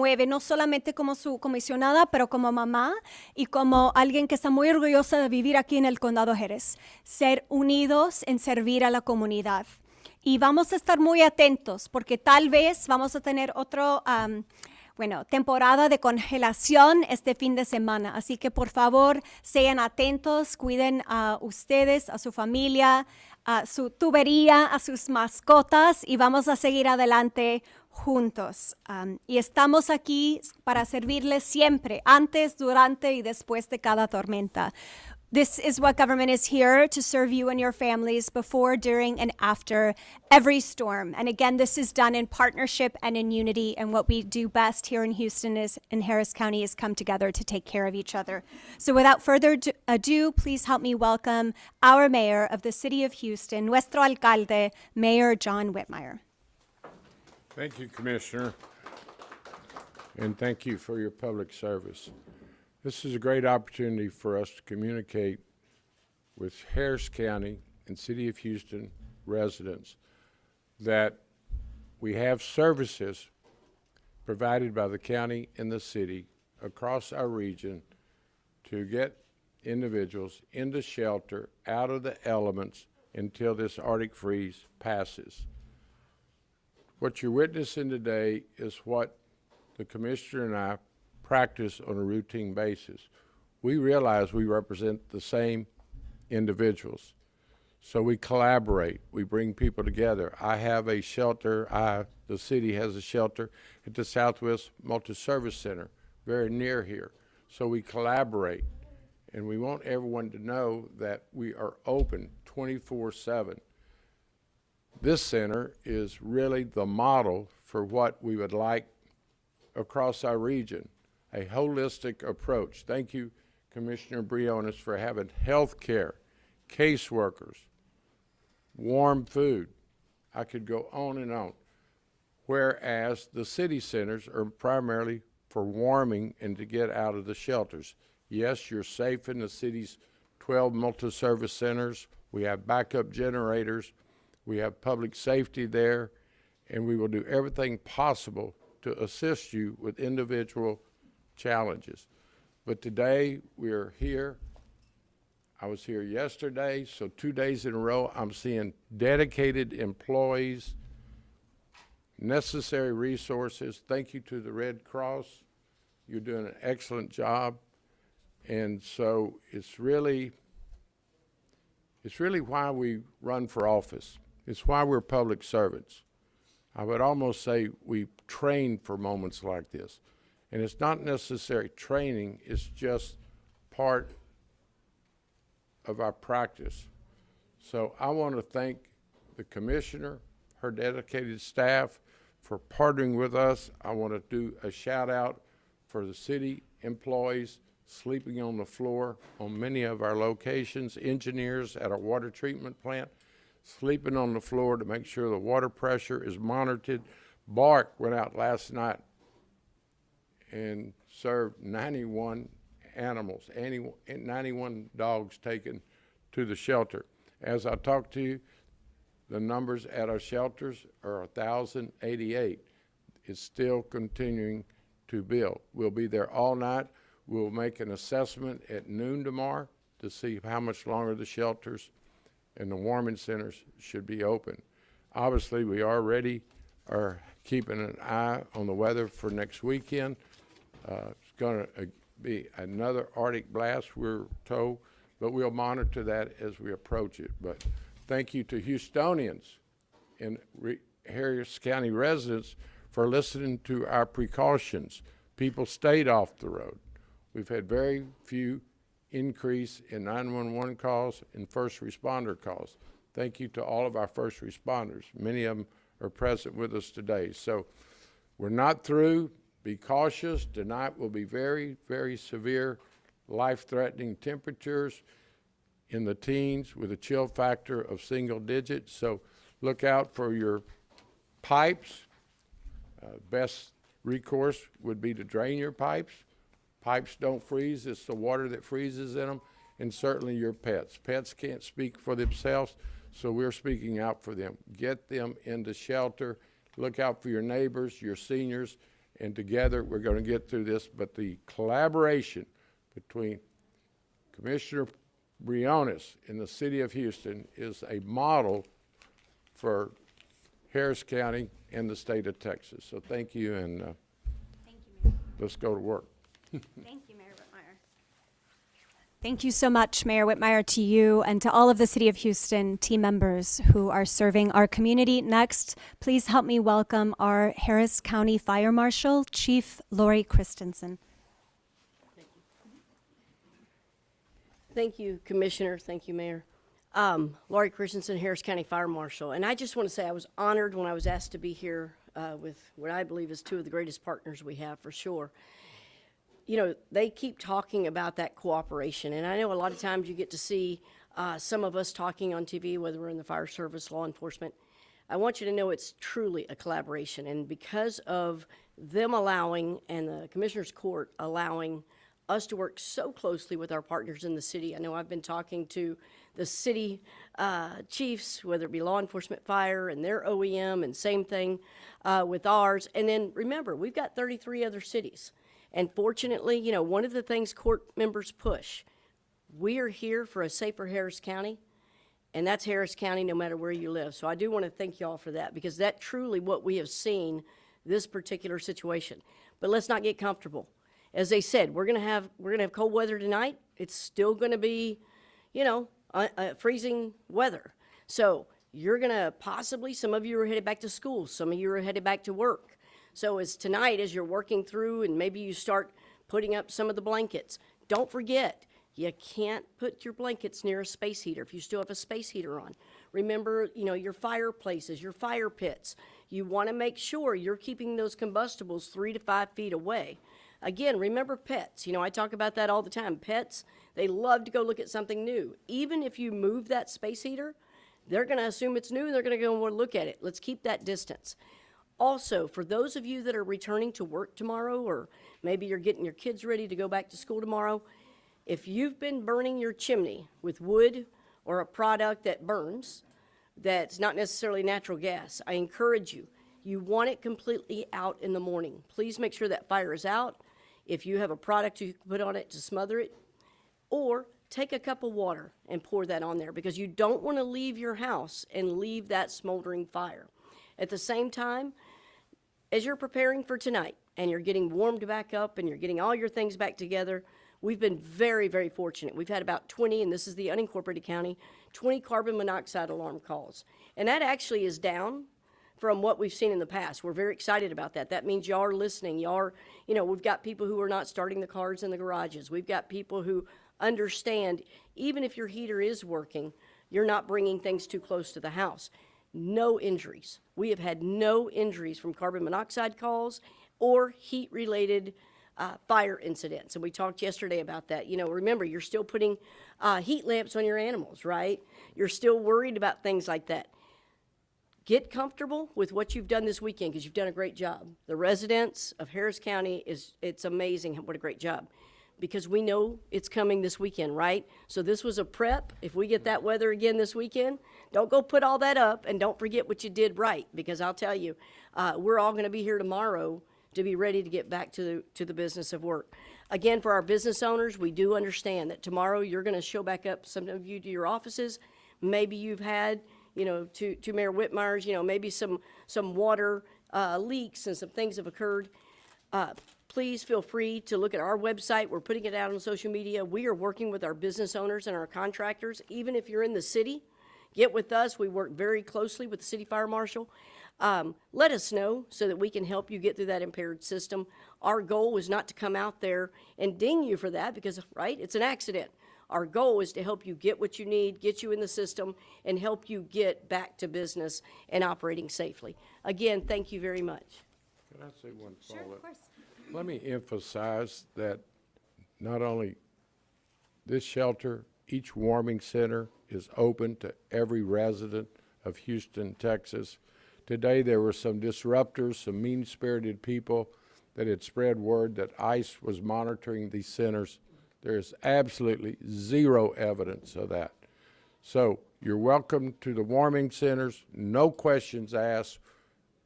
mueve, no solamente como su comisionada, pero como mamá y como alguien que está muy orgullosa de vivir aquí en el Condado Jerez. Ser unidos en servir a la comunidad. Y vamos a estar muy atentos porque tal vez vamos a tener temporada de congelación este fin de semana. Así que por favor, sean atentos, cuiden a ustedes, a su familia, a su tubería, a sus mascotas y vamos a seguir adelante juntos. Y estamos aquí para servirles siempre, antes, durante y después de cada tormenta. This is what government is here to serve you and your families before, during, and after every storm. And again, this is done in partnership and in unity. And what we do best here in Houston in Harris County is come together to take care of each other. So without further ado, please help me welcome our mayor of the city of Houston, nuestro alcalde, Mayor John Whitmire. Thank you, Commissioner, and thank you for your public service. This is a great opportunity for us to communicate with Harris County and City of Houston residents that we have services provided by the county and the city across our region to get individuals into shelter, out of the elements until this Arctic freeze passes. What you're witnessing today is what the Commissioner and I practice on a routine basis. We realize we represent the same individuals. So we collaborate, we bring people together. I have a shelter, the city has a shelter at the Southwest Multi-Service Center, very near here. So we collaborate, and we want everyone to know that we are open 24/7. This center is really the model for what we would like across our region, a holistic approach. Thank you, Commissioner Briones, for having health care, caseworkers, warm food. I could go on and on. Whereas the city centers are primarily for warming and to get out of the shelters. Yes, you're safe in the city's 12 multi-service centers. We have backup generators. We have public safety there, and we will do everything possible to assist you with individual challenges. But today we are here. I was here yesterday, so 2 days in a row I'm seeing dedicated employees, necessary resources. Thank you to the Red Cross. You're doing an excellent job. And so it's really why we run for office. It's why we're public servants. I would almost say we train for moments like this. And it's not necessary training, it's just part of our practice. So I want to thank the Commissioner, her dedicated staff for partnering with us. I want to do a shout out for the city employees sleeping on the floor on many of our locations, engineers at our water treatment plant, sleeping on the floor to make sure the water pressure is monitored. BARC went out last night and served 91 animals, 91 dogs taken to the shelter. As I talk to you, the numbers at our shelters are 1,088. It's still continuing to build. We'll be there all night. We'll make an assessment at noon tomorrow to see how much longer the shelters and the warming centers should be open. Obviously, we already are keeping an eye on the weather for next weekend. It's going to be another Arctic blast, we're told, but we'll monitor that as we approach it. But thank you to Houstonians and Harris County residents for listening to our precautions. People stayed off the road. We've had very few increase in 911 calls and first responder calls. Thank you to all of our first responders. Many of them are present with us today. So we're not through. Be cautious. Tonight will be very, very severe, life-threatening temperatures in the teens with a chill factor of single digits. So look out for your pipes. Best recourse would be to drain your pipes. Pipes don't freeze, it's the water that freezes in them, and certainly your pets. Pets can't speak for themselves, so we're speaking out for them. Get them into shelter. Look out for your neighbors, your seniors, and together we're going to get through this. But the collaboration between Commissioner Briones in the city of Houston is a model for Harris County and the state of Texas. So thank you, and Thank you, Mayor. let's go to work. Thank you, Mayor Whitmire. Thank you so much, Mayor Whitmire, to you and to all of the City of Houston team members who are serving our community. Next, please help me welcome our Harris County Fire Marshal, Chief Lori Christensen. Thank you, Commissioner. Thank you, Mayor. Laurie Christensen, Harris County Fire Marshal. And I just want to say I was honored when I was asked to be here with what I believe is two of the greatest partners we have, for sure. You know, they keep talking about that cooperation. And I know a lot of times you get to see some of us talking on TV, whether we're in the fire service, law enforcement. I want you to know it's truly a collaboration. And because of them allowing, and the Commissioner's Court allowing us to work so closely with our partners in the city. I know I've been talking to the city chiefs, whether it be law enforcement, fire, and their OEM, and same thing with ours. And then remember, we've got 33 other cities. And fortunately, you know, one of the things court members push, we are here for a safer Harris County, and that's Harris County no matter where you live. So I do want to thank y'all for that, because that's truly what we have seen this particular situation. But let's not get comfortable. As they said, we're gonna have cold weather tonight. It's still gonna be, you know, freezing weather. So you're gonna possibly, some of you are headed back to school, some of you are headed back to work. So as tonight, as you're working through, and maybe you start putting up some of the blankets, don't forget, you can't put your blankets near a space heater if you still have a space heater on. Remember, you know, your fireplaces, your fire pits. You wanna make sure you're keeping those combustibles 3 to 5 feet away. Again, remember pets. You know, I talk about that all the time. Pets, they love to go look at something new. Even if you move that space heater, they're going to assume it's new and they're going to go and want to look at it. Let's keep that distance. Also, for those of you that are returning to work tomorrow, or maybe you're getting your kids ready to go back to school tomorrow, if you've been burning your chimney with wood or a product that burns, that's not necessarily natural gas, I encourage you, you want it completely out in the morning. Please make sure that fire is out. If you have a product you can put on it to smother it, or take a cup of water and pour that on there, because you don't want to leave your house and leave that smoldering fire. At the same time, as you're preparing for tonight and you're getting warmed back up and you're getting all your things back together, we've been very, very fortunate. We've had about 20, and this is the unincorporated county, 20 carbon monoxide alarm calls. And that actually is down from what we've seen in the past. We're very excited about that. That means y'all are listening. Y'all are, you know, we've got people who are not starting the cars in the garages. We've got people who understand, even if your heater is working, you're not bringing things too close to the house. No injuries. We have had no injuries from carbon monoxide calls or heat-related fire incidents. And we talked yesterday about that. You know, remember, you're still putting heat lamps on your animals, right? You're still worried about things like that. Get comfortable with what you've done this weekend, because you've done a great job. The residents of Harris County, it's amazing what a great job, because we know it's coming this weekend, right? So this was a prep. If we get that weather again this weekend, don't go put all that up, and don't forget what you did right, because I'll tell you, we're all going to be here tomorrow to be ready to get back to the business of work. Again, for our business owners, we do understand that tomorrow you're going to show back up, some of you, to your offices. Maybe you've had, you know, to Mayor Whitmire's, you know, maybe some water leaks and some things have occurred. Please feel free to look at our website. We're putting it out on social media. We are working with our business owners and our contractors. Even if you're in the city, get with us. We work very closely with the city fire marshal. Let us know so that we can help you get through that impaired system. Our goal was not to come out there and ding you for that, because, right, it's an accident. Our goal is to help you get what you need, get you in the system, and help you get back to business and operating safely. Again, thank you very much. Can I say one Sure, follow-up? of course. Let me emphasize that not only this shelter, each warming center is open to every resident of Houston, Texas. Today there were some disruptors, some mean-spirited people that had spread word that ICE was monitoring these centers. There is absolutely zero evidence of that. So you're welcome to the warming centers, no questions asked.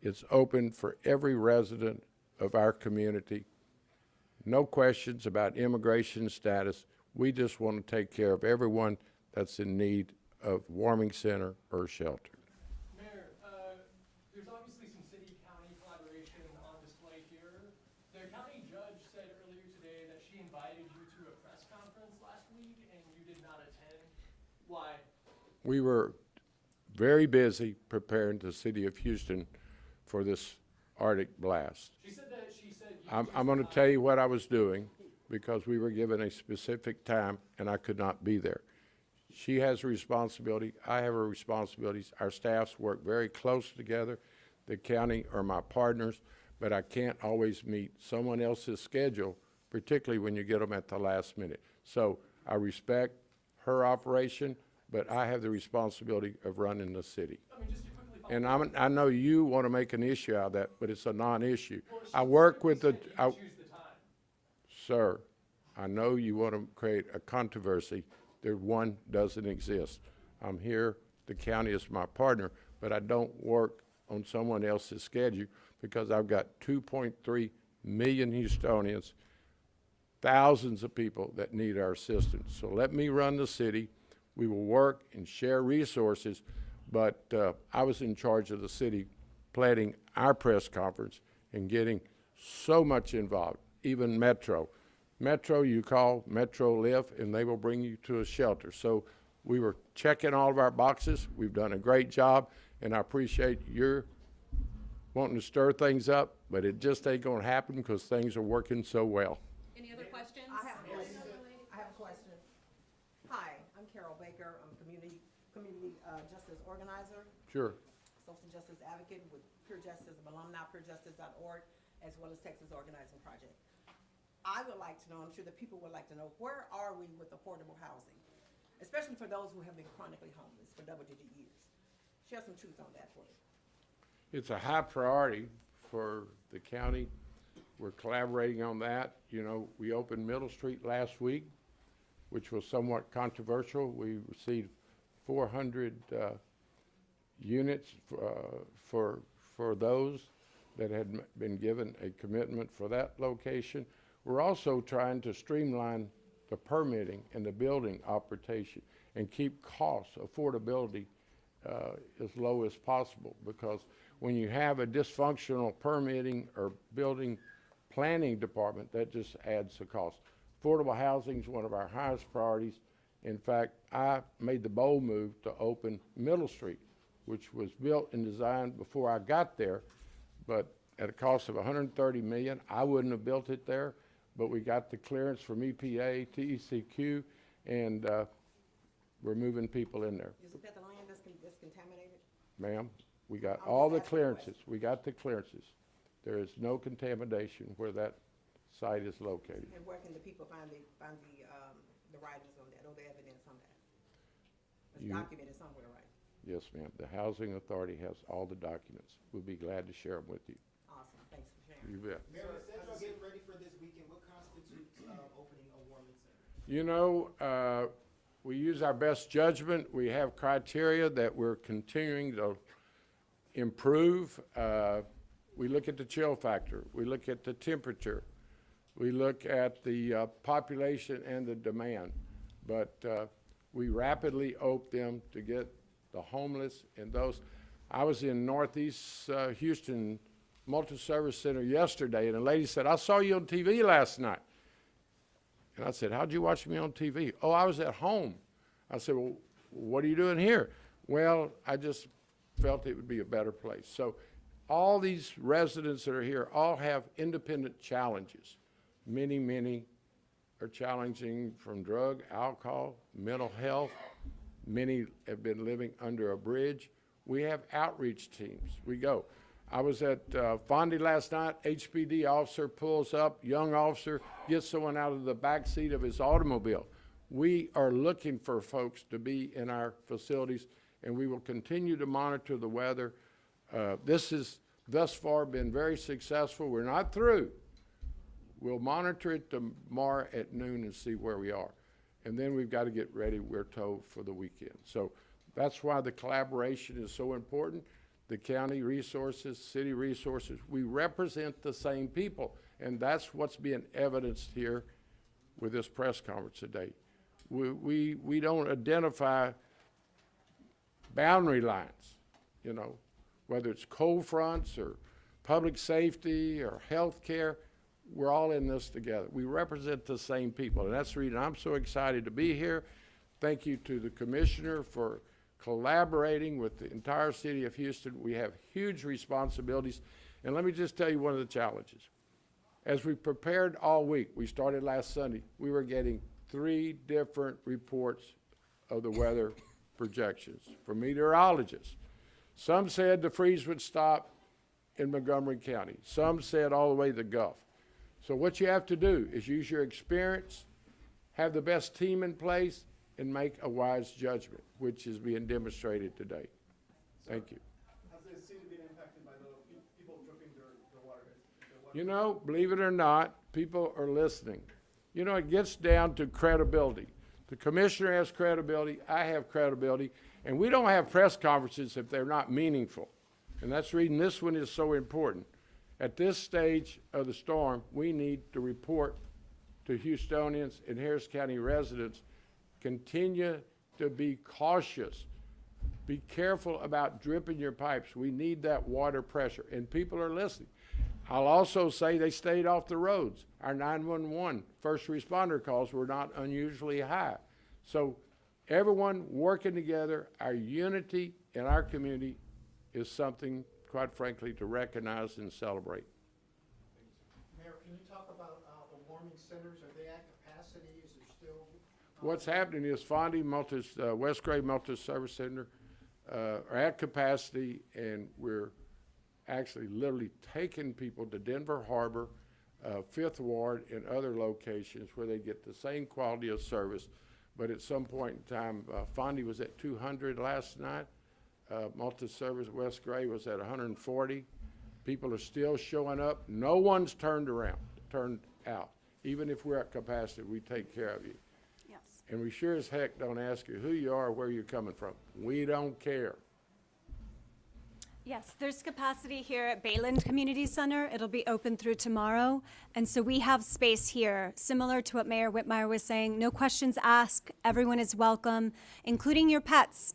It's open for every resident of our community. No questions about immigration status. We just want to take care of everyone that's in need of warming center or shelter. Mayor, there's obviously some city-county collaboration on display here. The county judge said earlier today that she invited you to a press conference last week and you did not attend. Why? We were very busy preparing the city of Houston for this Arctic blast. She said I'm going to tell you what I was doing because we were given a specific time and I could not be there. She has a responsibility. I have a responsibility. Our staffs work very close together. The county are my partners, but I can't always meet someone else's schedule, particularly when you get them at the last minute. So I respect her operation, but I have the responsibility of running the city. I mean, just to quickly follow And I know you want to make an issue out of that, but it's a non-issue. I work with the, choose the time. sir, I know you want to create a controversy. There one doesn't exist. I'm here, the county is my partner, but I don't work on someone else's schedule because I've got 2.3 million Houstonians, thousands of people that need our assistance. So let me run the city. We will work and share resources, but I was in charge of the city planning our press conference and getting so much involved, even Metro. Metro, you call Metro Lift, and they will bring you to a shelter. So we were checking all of our boxes. We've done a great job, and I appreciate your wanting to stir things up, but it just ain't going to happen because things are working so well. Any other questions? I have a question. I have a question. Hi, I'm Carol Baker. I'm community justice organizer, Sure. social justice advocate with Pure Justice, alumni purejustice.org, as well as Texas Organizing Project. I would like to know, I'm sure the people would like to know, where are we with affordable housing? Especially for those who have been chronically homeless for double-digit years. Share some truth on that for me. It's a high priority for the county. We're collaborating on that. You know, we opened Middle Street last week, which was somewhat controversial. We received 400 units for those that had been given a commitment for that location. We're also trying to streamline the permitting and the building operation and keep costs, affordability, as low as possible, because when you have a dysfunctional permitting or building planning department, that just adds the cost. Affordable housing is one of our highest priorities. In fact, I made the bold move to open Middle Street, which was built and designed before I got there, but at a cost of $130 million. I wouldn't have built it there, but we got the clearance from EPA, TECQ, and we're moving people in there. Is that the land that's contaminated? Ma'am, we got I'm all just the asking a clearances. We got the clearances. There is no contamination where that site is located. And where can the people find the writings on that, or the evidence on that? It's You- documented somewhere, right? Yes, ma'am. The Housing Authority has all the documents. We'll be glad to share them with you. Awesome, thanks for sharing. You bet. Mayor, you said y'all getting ready for this weekend. What constitutes opening a warming center? You know, we use our best judgment. We have criteria that we're continuing to improve. We look at the chill factor. We look at the temperature. We look at the population and the demand. But we rapidly open them to get the homeless and those. I was in Northeast Houston Multi-Service Center yesterday, and a lady said, "I saw you on TV last night." And I said, "How'd you watch me on TV?" "Oh, I was at home." I said, "Well, what are you doing here?" "Well, I just felt it would be a better place." So all these residents that are here all have independent challenges. Many are challenging from drug, alcohol, mental health. Many have been living under a bridge. We have outreach teams. We go. I was at Fondy last night. HPD officer pulls up, young officer, gets someone out of the back seat of his automobile. We are looking for folks to be in our facilities, and we will continue to monitor the weather. This has thus far been very successful. We're not through. We'll monitor it tomorrow at noon and see where we are. And then we've got to get ready, we're told, for the weekend. So that's why the collaboration is so important. the county resources, city resources. We represent the same people, and that's what's being evidenced here with this press conference today. We don't identify boundary lines, you know, whether it's cold fronts or public safety or health care. We're all in this together. We represent the same people, and that's the reason I'm so excited to be here. Thank you to the commissioner for collaborating with the entire city of Houston. We have huge responsibilities, and let me just tell you one of the challenges. As we prepared all week, we started last Sunday, we were getting 3 different reports of the weather projections from meteorologists. Some said the freeze would stop in Montgomery County. Some said all the way to the Gulf. So what you have to do is use your experience, have the best team in place, and make a wise judgment, which is being demonstrated today. Thank you. Has the city been impacted by the people dripping their water? You know, believe it or not, people are listening. You know, it gets down to credibility. The commissioner has credibility, I have credibility, and we don't have press conferences if they're not meaningful. And that's the reason this one is so important. At this stage of the storm, we need to report to Houstonians and Harris County residents, continue to be cautious. Be careful about dripping your pipes. We need that water pressure, and people are listening. I'll also say they stayed off the roads. Our 911 first responder calls were not unusually high. So everyone working together, our unity in our community is something, quite frankly, to recognize and celebrate. Mayor, can you talk about the warming centers? Are they at capacity? Is there still? What's happening is Fondy West Gray Multi-Service Center are at capacity, and we're actually literally taking people to Denver Harbor, Fifth Ward, and other locations where they get the same quality of service. But at some point in time, Fondy was at 200 last night. Multi-Service West Gray was at 140. People are still showing up. No one's turned out. Even if we're at capacity, we take care of you. Yes. And we sure as heck don't ask you who you are or where you're coming from. We don't care. Yes, there's capacity here at Bayland Community Center. It'll be open through tomorrow. And so we have space here, similar to what Mayor Whitmire was saying. No questions asked. Everyone is welcome, including your pets.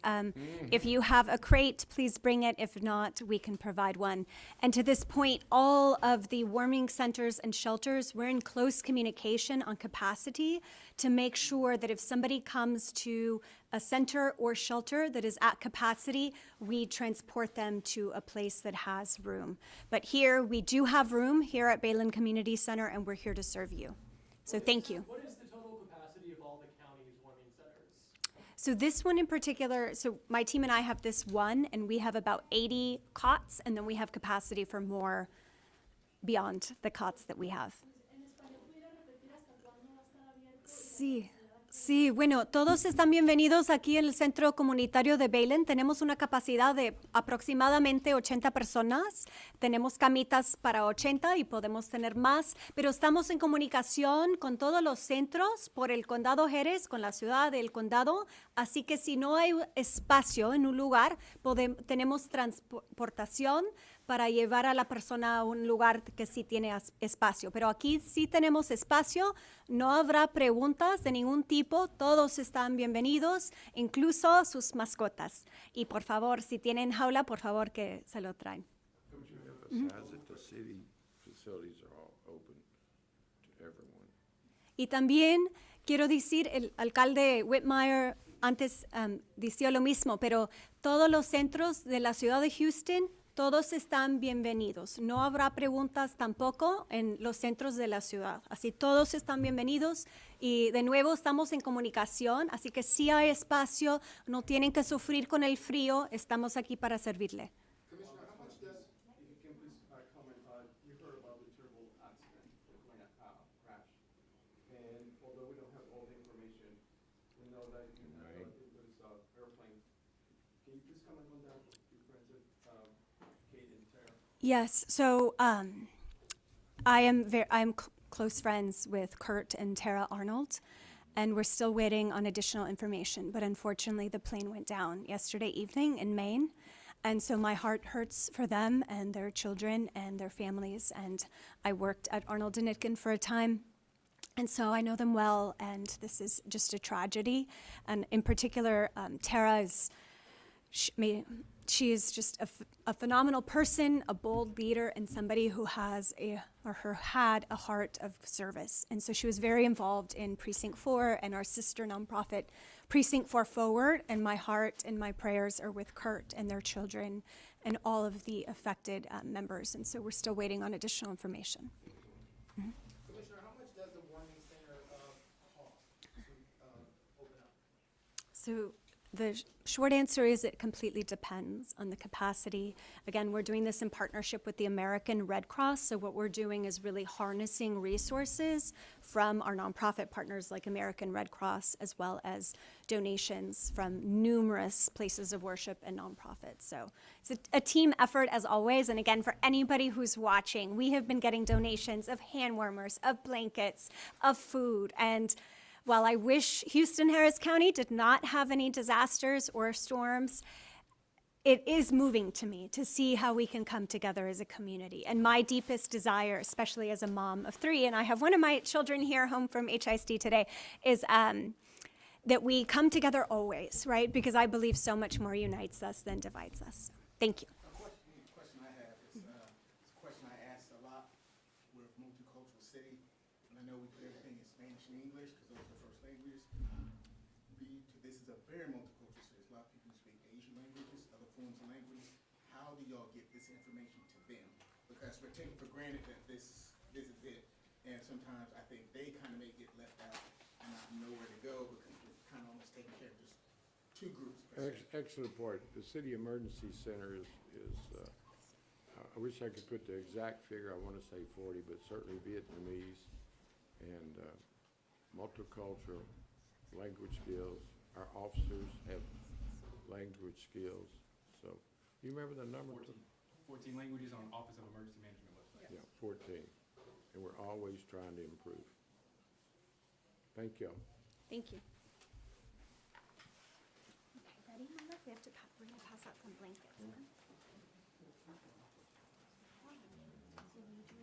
If you have a crate, please bring it. If not, we can provide one. And to this point, all of the warming centers and shelters, we're in close communication on capacity to make sure that if somebody comes to a center or shelter that is at capacity, we transport them to a place that has room. But here, we do have room here at Bayland Community Center, and we're here to serve you. So thank you. What is the total capacity of all the county's warming centers? So this one in particular, so my team and I have this one, and we have about 80 cots, and then we have capacity for more beyond the cots that we have. Sí. Sí, bueno, todos están bienvenidos aquí en el Centro Comunitario de Bayland. Tenemos una capacidad de aproximadamente 80 personas. Tenemos camitas para 80 y podemos tener más, pero estamos en comunicación con todos los centros por el Condado Jerez, con la ciudad del condado. Así que si no hay espacio en un lugar, tenemos transportación para llevar a la persona a un lugar que sí tiene espacio. Pero aquí sí tenemos espacio, no habrá preguntas de ningún tipo, todos están bienvenidos, incluso sus mascotas. Y por favor, si tienen jaula, por favor que se lo traen. Don't you emphasize that the city facilities are all open to everyone? Y también quiero decir, el alcalde Whitmire antes decía lo mismo, pero todos los centros de la ciudad de Houston, todos están bienvenidos. No habrá preguntas tampoco en los centros de la ciudad. Así todos están bienvenidos y de nuevo estamos en comunicación, así que si hay espacio, no tienen que sufrir con el frío, estamos aquí para servirle. Commissioner, how much does, if you can please comment, you heard about the terrible accident, the plane crash. And although we don't have all the information, we know that it was airplane. Can you please comment on that, your friends at Kate and Tara? Yes, so I'm close friends with Kurt and Tara Arnold, and we're still waiting on additional information. But unfortunately, the plane went down yesterday evening in Maine. And so my heart hurts for them and their children and their families. And I worked at Arnold and Nitkin for a time. And so I know them well, and this is just a tragedy. And in particular, Tara is, she is just a phenomenal person, a bold leader, and somebody who had a heart of service. And so she was very involved in Precinct 4 and our sister nonprofit, Precinct 4 Forward. And my heart and my prayers are with Kurt and their children and all of the affected members. And so we're still waiting on additional information. Commissioner, how much does the warming center cost to open up? So the short answer is it completely depends on the capacity. Again, we're doing this in partnership with the American Red Cross. So what we're doing is really harnessing resources from our nonprofit partners like American Red Cross, as well as donations from numerous places of worship and nonprofits. So it's a team effort as always. And again, for anybody who's watching, we have been getting donations of hand warmers, of blankets, of food, and while I wish Houston Harris County did not have any disasters or storms, it is moving to me to see how we can come together as a community. And my deepest desire, especially as a mom of 3, and I have one of my children here home from HISD today, is that we come together always, right? Because I believe so much more unites us than divides us. Thank you. Question I have is it's a question I asked a lot. We're a multicultural city, and I know we put everything in Spanish and English because those are the first languages. This is a very multicultural city. There's a lot of people who speak Asian languages, other forms of language. How do y'all get this information to them? Because we're taking for granted that this is it, and sometimes I think they kind of may get left out and not know where to go because we're kind of almost taking care of just 2 groups. per se. Excellent point. The City Emergency Center is I wish I could put the exact figure, I want to say 40, but certainly Vietnamese and multicultural language skills. Our officers have language skills. So, you remember the number? 14 languages on Office of Emergency Management website. Yeah, 14. And we're always trying to improve. Thank you. Thank you. Okay, ready, Mama? We're gonna pass out some blankets. So we do